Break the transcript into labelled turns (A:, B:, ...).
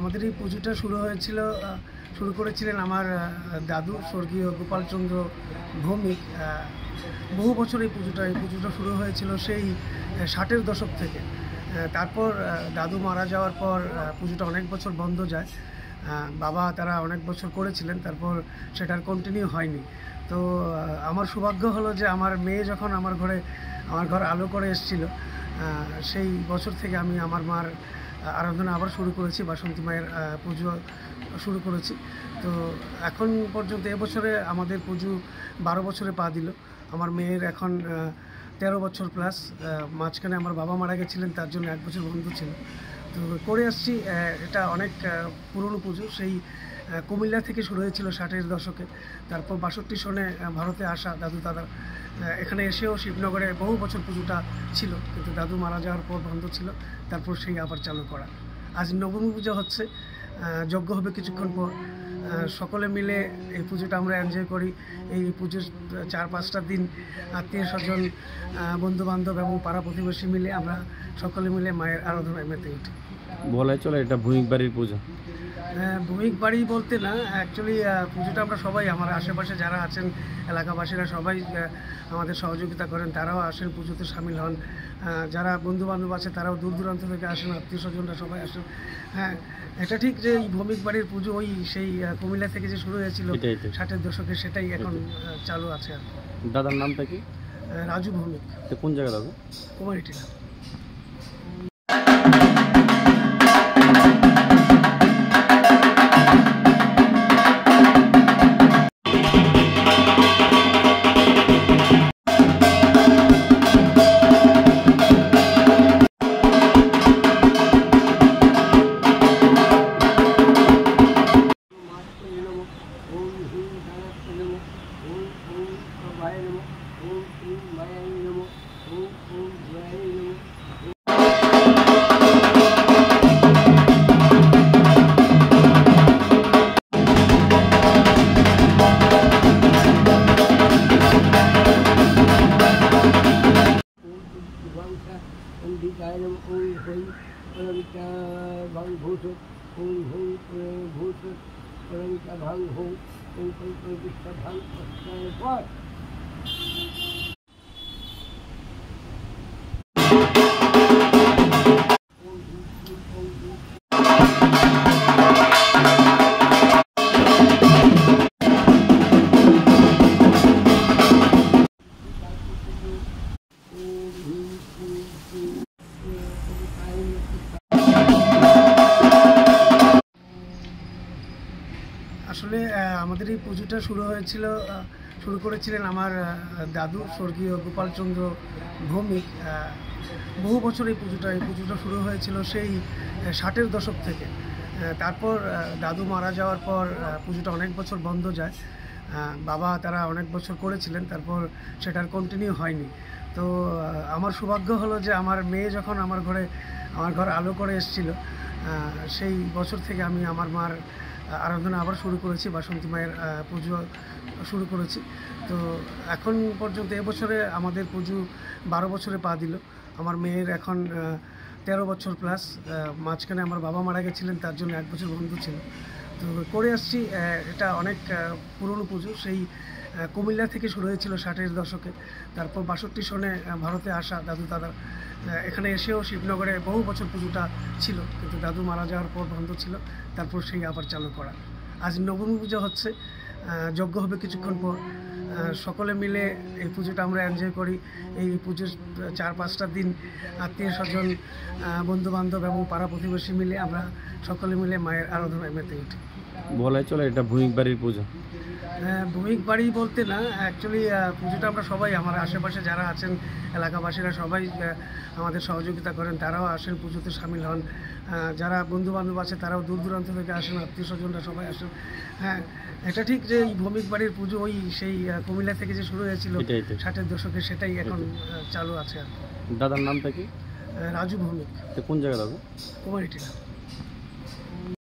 A: আমাদের এই পুজোটা শুরু করেছিলেন আমার দাদু স্বর্গীয় গোপালচন্দ্র ভৌমিক। বহু বছর এই পুজোটা শুরু হয়েছিল সেই 60-এর দশক থেকে। তারপর দাদু মারা যাওয়ার পর পুজোটা অনেক বছর বন্ধ যায়। বাবা তারা অনেক বছর করেছিলেন, তারপর সেটার কন্টিনিউ হয়নি। তো আমার সৌভাগ্য হলো যে আমার মেয়ে যখন আমার ঘর আলো করে এসেছিল, সেই বছর থেকে আমি আমার মার আরাধনা আবার শুরু করেছি, বাসন্তী মায়ের পুজো শুরু করেছি। তো এখন পর্যন্ত এবছরে আমাদের পুজো 12 বছরে পা দিল। আমার মেয়ের এখন 13 বছর প্লাস। মাঝখানে আমার বাবা মারা গেছিলেন, তার জন্য 1 বছর বন্ধ ছিল। তো করে আসছি। এটা অনেক পুরনো পুজো, সেই কুমিল্লা থেকে শুরু হয়েছিল 60-এর দশকে। তারপর 62 সনে ভারতে আসা দাদু দাদা এখানে এসেও শিবনগরে বহু বছর পুজোটা ছিল, কিন্তু দাদু মারা যাওয়ার পর বন্ধ ছিল। তারপর সেই আবার চালু করা। আজ নবমী পুজো হচ্ছে, যজ্ঞ হবে কিছুক্ষণ পর। সকলে মিলে এই পুজোটা আমরা এনজয় করি। এই পুজোর 4-5টা দিন আত্মীয় স্বজন, বন্ধুবান্ধব এবং পাড়া প্রতিবেশী মিলে আমরা সকলে মিলে মায়ের আরাধনায় মেতে উঠি।
B: বলা চলে এটা ভূমিক বাড়ির পুজো।
A: ভূমিক বাড়ি বলতে না, অ্যাকচুয়ালি পুজোটা আমরা সবাই, আমার আশেপাশে যারা আছেন এলাকাবাসীরা সবাই আমাদের সহযোগিতা করেন, তারাও আসেন, পুজোতে সামিল হন। যারা বন্ধুবান্ধব আছে তারাও দূর দূরান্ত থেকে আসেন, আত্মীয় স্বজনরা সবাই আসেন। হ্যাঁ, এটা ঠিক যে এই ভৌমিক বাড়ির পুজো ওই সেই কুমিল্লা থেকে যে শুরু হয়েছিল 60-এর দশকে, সেটাই এখন চালু আছে আর কি।
B: দাদার নামটা কি?
A: রাজু ভৌমিক।
B: কোন জায়গা দাদা?
A: কুমারীটিলা। আসলে আমাদের এই পুজোটা শুরু করেছিলেন আমার দাদু স্বর্গীয় গোপালচন্দ্র ভৌমিক। বহু বছর এই পুজোটা শুরু হয়েছিল সেই 60-এর দশক থেকে। তারপর দাদু মারা যাওয়ার পর পুজোটা অনেক বছর বন্ধ যায়। বাবা তারা অনেক বছর করেছিলেন, তারপর সেটার কন্টিনিউ হয়নি। তো আমার সৌভাগ্য হলো যে আমার মেয়ে যখন আমার ঘর আলো করে এসেছিল, সেই বছর থেকে আমি আমার মার আরাধনা আবার শুরু করেছি, বাসন্তী মায়ের পুজো শুরু করেছি। তো এখন পর্যন্ত এবছরে আমাদের পুজো 12 বছরে পা দিল। আমার মেয়ের এখন 13 বছর প্লাস। মাঝখানে আমার বাবা মারা গেছিলেন, তার জন্য 1 বছর বন্ধ ছিল। তো করে আসছি। এটা অনেক পুরনো পুজো, সেই কুমিল্লা থেকে শুরু হয়েছিল 60-এর দশকে। তারপর 62 সনে ভারতে আসা দাদু দাদা এখানে এসেও শিবনগরে বহু বছর পুজোটা ছিল, কিন্তু দাদু মারা যাওয়ার পর বন্ধ ছিল। তারপর সেই আবার চালু করা। আজ নবমী পুজো হচ্ছে, যজ্ঞ হবে কিছুক্ষণ পর। সকলে মিলে এই পুজোটা আমরা এনজয় করি। এই পুজোর 4-5টা দিন আত্মীয় স্বজন, বন্ধুবান্ধব এবং পাড়া প্রতিবেশী মিলে আমরা সকলে মিলে মায়ের আরাধনায় মেতে উঠি।
B: বলা চলে এটা ভূমিক বাড়ির পুজো।
A: ভূমিক বাড়ি বলতে না, অ্যাকচুয়ালি পুজোটা আমরা সবাই, আমার আশেপাশে যারা আছেন এলাকাবাসীরা সবাই আমাদের সহযোগিতা করেন, তারাও আসেন, পুজোতে সামিল হন। যারা বন্ধুবান্ধব আছে তারাও দূর দূরান্ত থেকে আসেন, আত্মীয় স্বজনরা সবাই আসেন। হ্যাঁ, এটা ঠিক যে এই ভৌমিক বাড়ির পুজো ওই সেই কুমিল্লা থেকে যে শুরু হয়েছিল 60-এর দশকে, সেটাই এখন চালু আছে আর কি।
B: দাদার নামটা কি?
A: রাজু ভৌমিক।
B: কোন জায়গা দাদা?
A: কুমারীটিলা।